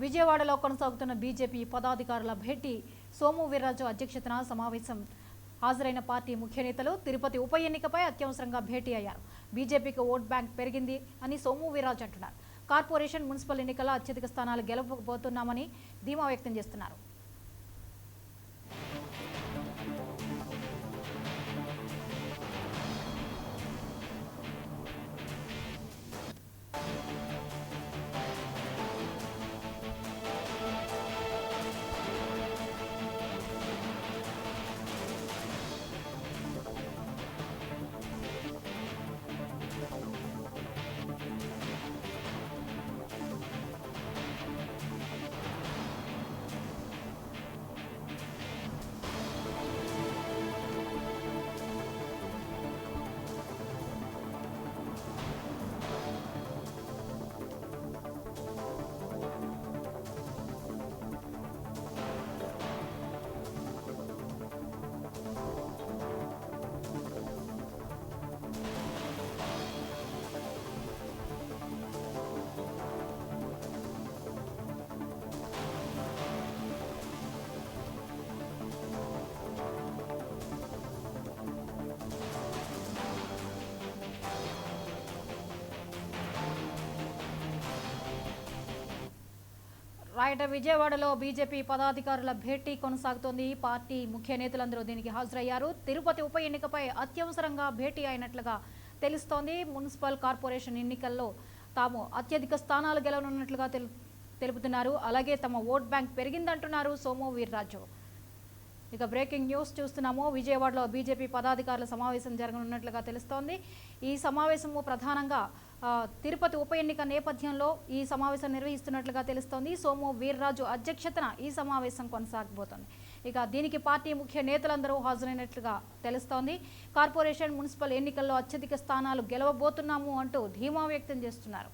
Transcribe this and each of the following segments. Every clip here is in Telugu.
విజయవాడలో కొనసాగుతున్న బీజేపీ పదాధికారుల భేటీ సోము వీర్రాజు అధ్యక్షతన సమావేశం హాజరైన పార్టీ ముఖ్య నేతలు తిరుపతి ఉప ఎన్నికపై అత్యవసరంగా భేటీ అయ్యారు. బీజేపీకి ఓట్ బ్యాంక్ పెరిగింది అని సోము వీర్రాజు అంటున్నారు. కార్పొరేషన్ మున్సిపల్ ఎన్నికల్లో అత్యధిక స్థానాలు గెలవబోతున్నామని ధీమా వ్యక్తం చేస్తున్నారు. రైట్, విజయవాడలో బీజేపీ పదాధికారుల భేటీ కొనసాగుతోంది. పార్టీ ముఖ్య నేతలందరూ దీనికి హాజరయ్యారు. తిరుపతి ఉప ఎన్నికపై అత్యవసరంగా భేటీ అయినట్లుగా తెలుస్తోంది. మున్సిపల్ కార్పొరేషన్ ఎన్నికల్లో తాము అత్యధిక స్థానాలు గెలవనున్నట్లుగా తెలుపుతున్నారు. అలాగే తమ ఓట్ బ్యాంక్ పెరిగిందంటున్నారు సోము వీర్రాజు. ఇక బ్రేకింగ్ న్యూస్ చూస్తున్నాము. విజయవాడలో బీజేపీ పదాధికారుల సమావేశం జరగనున్నట్లుగా తెలుస్తోంది. ఈ సమావేశము ప్రధానంగా తిరుపతి ఉప ఎన్నిక నేపథ్యంలో ఈ సమావేశం నిర్వహిస్తున్నట్లుగా తెలుస్తోంది. సోము వీర్రాజు అధ్యక్షతన ఈ సమావేశం కొనసాగబోతోంది. ఇక దీనికి పార్టీ ముఖ్య నేతలందరూ హాజరైనట్లుగా తెలుస్తోంది. కార్పొరేషన్ మున్సిపల్ ఎన్నికల్లో అత్యధిక స్థానాలు గెలవబోతున్నాము అంటూ ధీమా వ్యక్తం చేస్తున్నారు.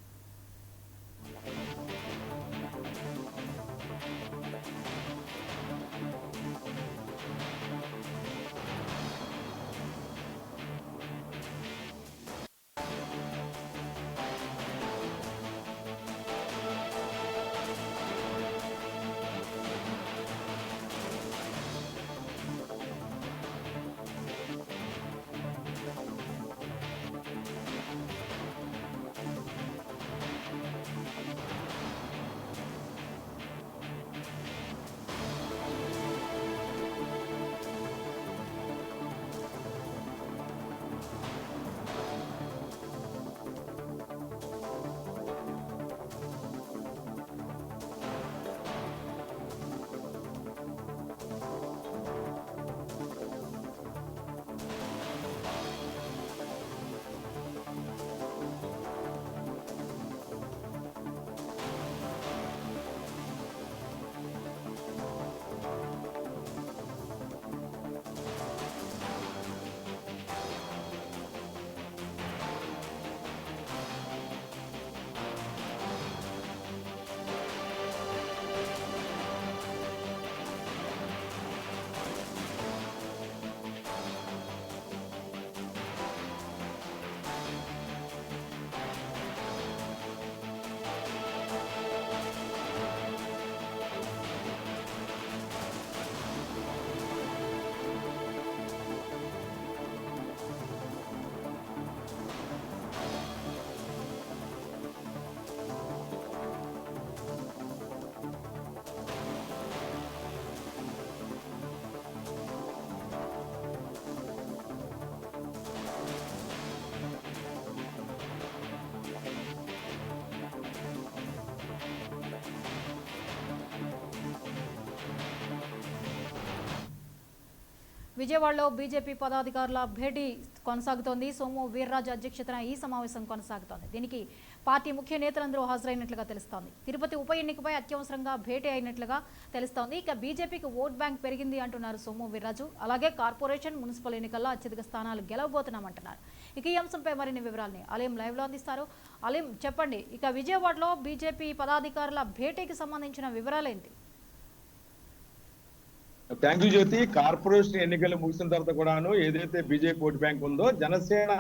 విజయవాడలో బీజేపీ పదాధికారుల భేటీ కొనసాగుతోంది. సోము వీర్రాజు అధ్యక్షతన ఈ సమావేశం కొనసాగుతోంది. దీనికి పార్టీ ముఖ్య నేతలందరూ హాజరైనట్లుగా తెలుస్తోంది. తిరుపతి ఉప ఎన్నికపై అత్యవసరంగా భేటీ అయినట్లుగా తెలుస్తోంది. ఇక బీజేపీకి ఓట్ బ్యాంక్ పెరిగింది అంటున్నారు సోము వీర్రాజు. అలాగే కార్పొరేషన్ మున్సిపల్ ఎన్నికల్లో అత్యధిక స్థానాలు గెలవబోతున్నామంటున్నారు. ఇక ఈ అంశంపై మరిన్ని వివరాలని అలీం లైవ్లో అందిస్తారు. అలీం, చెప్పండి, ఇక విజయవాడలో బీజేపీ పదాధికారుల భేటీకి సంబంధించిన వివరాలేంటి? Thank you Jyothi. కార్పొరేషన్ ఎన్నికలు ముగిసిన తర్వాత కూడాను ఏదైతే బీజేపీ ఓటు బ్యాంక్ ఉందో జనసేన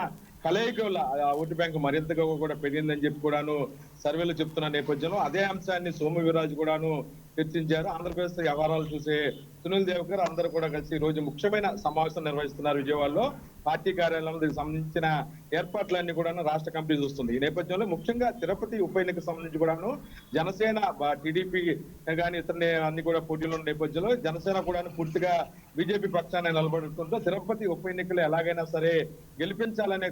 కలయిక వల్ల ఆ ఓటు బ్యాంకు మరింతగా కూడా పెరిగిందని చెప్పి కూడాను సర్వేలు చెప్తున్న నేపథ్యంలో అదే అంశాన్ని సోము వీర్రాజు కూడాను చర్చించారు. ఆంధ్రప్రదేశ్ వ్యవహారాలు చూసే సునీల్ దేవకర్ అందరూ కూడా కలిసి ఈ రోజు ముఖ్యమైన సమావేశం నిర్వహిస్తున్నారు విజయవాడలో. పార్టీ కార్యాలయంలో దీనికి సంబంధించిన ఏర్పాట్లన్నీ కూడాను రాష్ట్ర కమిటీ చూస్తుంది. ఈ నేపథ్యంలో ముఖ్యంగా తిరుపతి ఉప ఎన్నికకు సంబంధించి కూడాను జనసేన టీడీపీ కానీ ఇతర అన్ని కూడా పోటీలో ఉన్న నేపథ్యంలో జనసేన కూడాను పూర్తిగా బీజేపీ పక్షాన్ని నిలబడుతుందో తిరుపతి ఉప ఎన్నికలు ఎలాగైనా సరే గెలిపించాలనే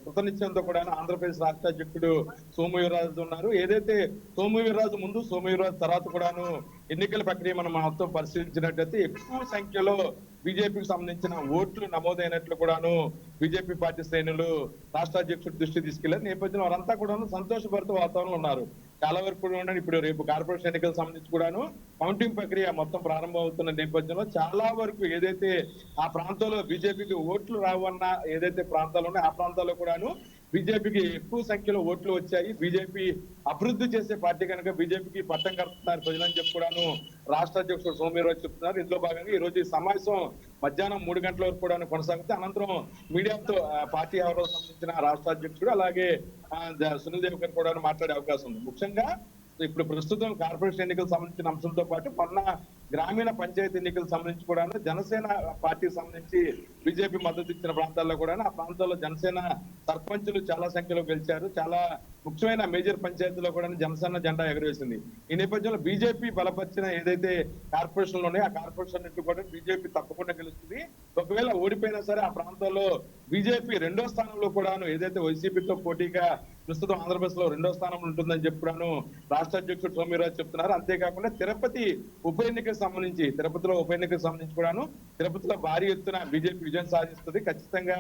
కృతనిశ్చయంతో కూడా ఆంధ్రప్రదేశ్ రాష్ట్ర అధ్యక్షుడు సోము వీర్రాజు ఉన్నారు. ఏదైతే సోము వీర్రాజు ముందు సోము వీర్రాజు తర్వాత కూడాను ఎన్నికల ప్రక్రియ మనం మొత్తం పరిశీలించినట్లయితే ఎక్కువ సంఖ్యలో బీజేపీకి సంబంధించిన ఓట్లు నమోదైనట్లు కూడాను బీజేపీ పార్టీ శ్రేణులు రాష్ట్ర అధ్యక్షుడి దృష్టి తీసుకెళ్లారు. నేపథ్యంలో వారంతా కూడాను సంతోషపడుతూ వాతావరణంలో ఉన్నారు. చాలా వరకు కూడా ఇప్పుడు రేపు కార్పొరేషన్ ఎన్నికలకు సంబంధించి కూడాను కౌంటింగ్ ప్రక్రియ మొత్తం ప్రారంభం అవుతున్న నేపథ్యంలో చాలా వరకు ఏదైతే ఆ ప్రాంతంలో బీజేపీకి ఓట్లు రావన్న ఏదైతే ప్రాంతాలు ఉన్నాయో ఆ ప్రాంతాల్లో కూడాను బీజేపీకి ఎక్కువ సంఖ్యలో ఓట్లు వచ్చాయి. బీజేపీ అభివృద్ధి చేసే పార్టీ కనుక బీజేపీకి పట్టం కడుతున్నారు ప్రజలని చెప్పి కూడాను రాష్ట్ర అధ్యక్షుడు సోము వీర్రాజు చెప్తున్నారు. ఇందులో భాగంగా ఈ రోజు ఈ సమావేశం మధ్యాహ్నం 3 గంటల వరకు కూడా కొనసాగుతుంది. అనంతరం మీడియాతో పార్టీ వ్యవహారాలకు సంబంధించిన రాష్ట్ర అధ్యక్షుడు అలాగే సునీల్ దేవకర్ కూడా మాట్లాడే అవకాశం ఉంది. ముఖ్యంగా ఇప్పుడు ప్రస్తుతం కార్పొరేషన్ ఎన్నికలకు సంబంధించిన అంశంతో పాటు మొన్న గ్రామీణ పంచాయతీ ఎన్నికలకు సంబంధించి కూడా జనసేన పార్టీకి సంబంధించి బీజేపీ మద్దతు ఇచ్చిన ప్రాంతాల్లో కూడా ఆ ప్రాంతాల్లో జనసేన సర్పంచులు చాలా సంఖ్యలో గెలిచారు. చాలా ముఖ్యమైన మేజర్ పంచాయతీలో కూడా జనసేన జెండా ఎగరవేసింది. ఈ నేపథ్యంలో బీజేపీ బలపరిచిన ఏదైతే కార్పొరేషన్లు ఉన్నాయో ఆ కార్పొరేషన్ కూడా బీజేపీ తప్పకుండా గెలుస్తుంది. ఒకవేళ ఓడిపోయినా సరే ఆ ప్రాంతాల్లో బీజేపీ 2వ స్థానంలో కూడాను ఏదైతే వైసీపీతో పోటీగా ప్రస్తుతం ఆంధ్రప్రదేశ్ లో 2వ స్థానంలో ఉంటుందని చెప్పాను రాష్ట్ర అధ్యక్షుడు సోము వీర్రాజు చెప్తున్నారు. అంతేకాకుండా తిరుపతి ఉప ఎన్నికకు సంబంధించి తిరుపతిలో ఉప ఎన్నికకు సంబంధించి కూడాను తిరుపతిలో భారీ ఎత్తున బీజేపీ విజయం సాధిస్తుంది. ఖచ్చితంగా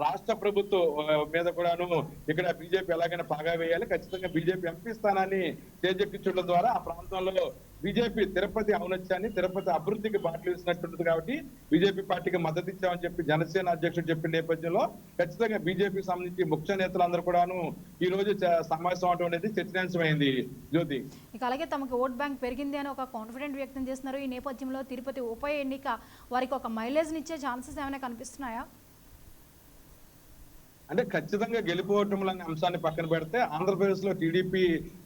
రాష్ట్ర ప్రభుత్వం మీద కూడాను ఇక్కడ బీజేపీ ఎలాగైనా పాగా వేయాలి. ఖచ్చితంగా బీజేపీ ఎంపీ స్థానాన్ని చేజెక్కించడం ద్వారా ఆ ప్రాంతంలో బీజేపీ తిరుపతి ఔన్నత్యాన్ని తిరుపతి అభివృద్ధికి బాటలు వేసినట్టుంది. కాబట్టి బీజేపీ పార్టీకి మద్దతు ఇచ్చామని చెప్పి జనసేన అధ్యక్షుడు చెప్పిన నేపథ్యంలో ఖచ్చితంగా బీజేపీకి సంబంధించి ముఖ్య నేతలందరూ కూడాను ఈ రోజు సమావేశం అవడం అనేది చర్చనీయాంశమైంది. జ్యోతి, ఇక అలాగే తమకు ఓట్ బ్యాంక్ పెరిగింది అని ఒక కాన్ఫిడెంట్ వ్యక్తం చేస్తున్నారు. ఈ నేపథ్యంలో తిరుపతి ఉప ఎన్నిక వారికి ఒక మైలేజ్ ఇచ్చే ఛాన్సెస్ ఏమైనా కనిపిస్తున్నాయా? అంటే ఖచ్చితంగా గెలిపోవటంలోని అంశాన్ని పక్కన పెడితే ఆంధ్రప్రదేశ్ లో టీడీపీ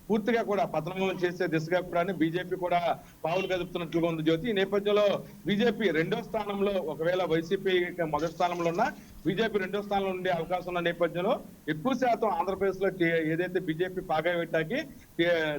పూర్తిగా కూడా పతనం చేసే దిశగా కూడా బీజేపీ కూడా పావులు కదుపుతున్నట్లుగా ఉంది. జ్యోతి, ఈ నేపథ్యంలో బీజేపీ 2వ స్థానంలో ఒకవేళ వైసీపీ మొదటి స్థానంలో ఉన్నా బీజేపీ 2వ స్థానంలో ఉండే అవకాశం ఉన్న నేపథ్యంలో ఎక్కువ శాతం ఆంధ్రప్రదేశ్ లో ఏదైతే బీజేపీ పాగా పెట్టాకి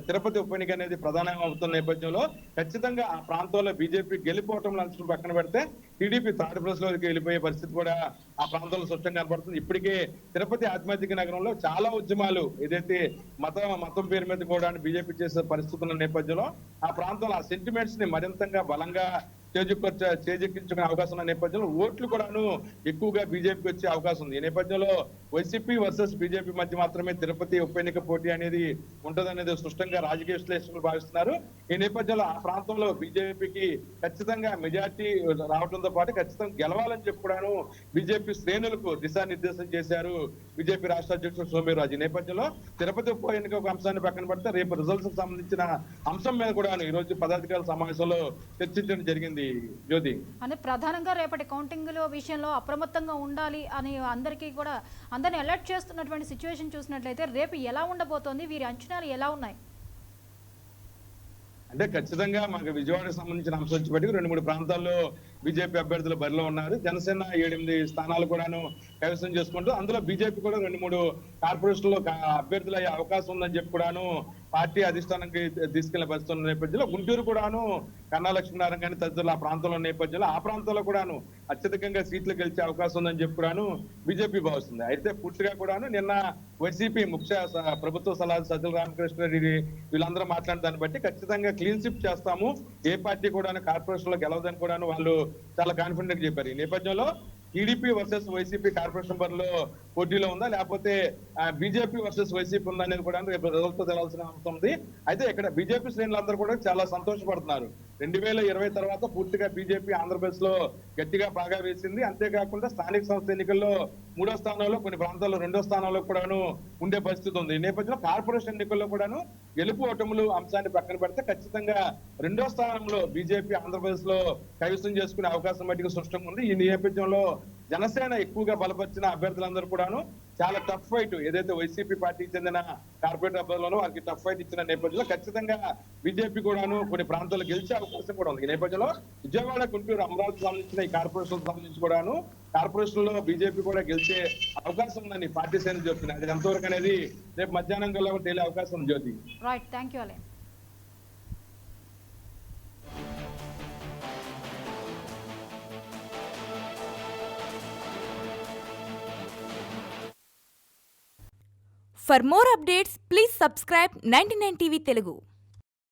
తిరుపతి ఉప ఎన్నిక అనేది ప్రధానంగా అవుతున్న నేపథ్యంలో ఖచ్చితంగా ఆ ప్రాంతంలో బీజేపీ గెలిపోవటంలో అంశం పక్కన పెడితే టీడీపీ థర్డ్ ప్లేస్ లోకి వెళ్ళిపోయే పరిస్థితి కూడా ఆ ప్రాంతంలో స్పష్టంగా కనబడుతుంది. ఇప్పటికే తిరుపతి ఆధ్యాత్మిక నగరంలో చాలా ఉద్యమాలు ఏదైతే మతం పేరు మీద కూడా బీజేపీ చేసే పరిస్థితుల నేపథ్యంలో ఆ ప్రాంతంలో ఆ సెంటిమెంట్స్ ని మరింతగా బలంగా చేజెక్కించుకునే అవకాశం ఉన్న నేపథ్యంలో ఓట్లు కూడాను ఎక్కువగా బీజేపీకి వచ్చే అవకాశం ఉంది. ఈ నేపథ్యంలో వైసీపీ వర్సెస్ బీజేపీ మధ్య మాత్రమే తిరుపతి ఉప ఎన్నిక పోటీ అనేది ఉంటదనేది స్పష్టంగా రాజకీయ విశ్లేషకులు భావిస్తున్నారు. ఈ నేపథ్యంలో ఆ ప్రాంతంలో బీజేపీకి ఖచ్చితంగా మెజార్టీ రావడంతో పాటు ఖచ్చితంగా గెలవాలని చెప్పి కూడాను బీజేపీ శ్రేణులకు దిశానిర్దేశం చేశారు బీజేపీ రాష్ట్ర అధ్యక్షుడు సోము వీర్రాజు. ఈ నేపథ్యంలో తిరుపతి ఉప ఎన్నిక ఒక అంశాన్ని పక్కన పెడితే రేపు రిజల్ట్స్ కి సంబంధించిన అంశం మీద కూడా ఈ రోజు పదాధికారుల సమావేశంలో చర్చించడం జరిగింది. జ్యోతి, అంటే ప్రధానంగా రేపటి కౌంటింగ్ విషయంలో అప్రమత్తంగా ఉండాలి అని అందరిని అలర్ట్ చేస్తున్నటువంటి సిచ్యువేషన్ చూసినట్లయితే రేపు ఎలా ఉండబోతోంది, వీరి అంచనాలు ఎలా ఉన్నాయి? అంటే ఖచ్చితంగా మనకు విజయవాడకు సంబంధించిన అంశం వచ్చి బట్టి 2-3 ప్రాంతాల్లో బీజేపీ అభ్యర్థులు బరిలో ఉన్నారు. జనసేన 7-8 స్థానాలు కూడాను కైవసం చేసుకుంటూ అందులో బీజేపీ కూడా 2-3 కార్పొరేషన్లో అభ్యర్థులు అయ్యే అవకాశం ఉందని చెప్పి కూడాను పార్టీ అధిష్టానానికి తీసుకెళ్లిన పరిస్థితి ఉన్న నేపథ్యంలో గుంటూరు కూడాను కన్నా లక్ష్మీనారాయణ కానీ తదితరులు ఆ ప్రాంతంలో నేపథ్యంలో ఆ ప్రాంతంలో కూడాను అత్యధికంగా సీట్లు గెలిచే అవకాశం ఉందని చెప్పి కూడాను బీజేపీ భావిస్తుంది. అయితే పూర్తిగా కూడాను నిన్న వైసీపీ ముఖ్య ప్రభుత్వ సలహా సజ్జల రామకృష్ణారెడ్డి వీళ్ళందరూ మాట్లాడిన దాన్ని బట్టి ఖచ్చితంగా క్లీన్ స్విప్ చేస్తాము, ఏ పార్టీ కూడా కార్పొరేషన్ లో గెలవదని కూడా వాళ్ళు చాలా కాన్ఫిడెంట్ గా చెప్పారు. ఈ నేపథ్యంలో టీడీపీ వర్సెస్ వైసీపీ కార్పొరేషన్ బరిలో పోటీలో ఉందా లేకపోతే బీజేపీ వర్సెస్ వైసీపీ ఉందా అనేది కూడా రేపు రిజల్ట్ తెలాల్సిన అవసరం ఉంది. అయితే ఇక్కడ బీజేపీ శ్రేణులందరూ కూడా చాలా సంతోషపడుతున్నారు. 2020 తర్వాత పూర్తిగా బీజేపీ ఆంధ్రప్రదేశ్ లో గట్టిగా బాగా వేసింది. అంతేకాకుండా స్థానిక సంస్థ ఎన్నికల్లో 3వ స్థానంలో కొన్ని ప్రాంతాల్లో 2వ స్థానంలో కూడాను ఉండే పరిస్థితి ఉంది. ఈ నేపథ్యంలో కార్పొరేషన్ ఎన్నికల్లో కూడాను గెలుపు ఓటములు అంశాన్ని పక్కన పెడితే ఖచ్చితంగా 2వ స్థానంలో బీజేపీ ఆంధ్రప్రదేశ్ లో కైవసం చేసుకునే అవకాశం మట్టికి స్పష్టంగా ఉంది. ఈ నేపథ్యంలో జనసేన ఎక్కువగా బలపరిచిన అభ్యర్థులందరూ కూడాను చాలా టఫ్ ఫైట్, ఏదైతే వైసీపీ పార్టీకి చెందిన కార్పొరేట్ అభ్యర్థులను వారికి టఫ్ ఫైట్ ఇచ్చిన నేపథ్యంలో ఖచ్చితంగా బీజేపీ కూడాను కొన్ని ప్రాంతాల్లో గెలిచే అవకాశం కూడా ఉంది. ఈ నేపథ్యంలో విజయవాడ, గుంటూరు, అమరావతి సంబంధించిన ఈ కార్పొరేషన్ సంబంధించి కూడాను కార్పొరేషన్ లో బీజేపీ కూడా గెలిచే అవకాశం ఉందని పార్టీ శ్రేణులు చెప్తున్నాయి. అది ఎంతవరకు అనేది రేపు మధ్యాహ్నం కల్లా తేలే అవకాశం ఉంది. Jyothi, right, thank you Allen. For more updates, please subscribe 99 TV Telugu.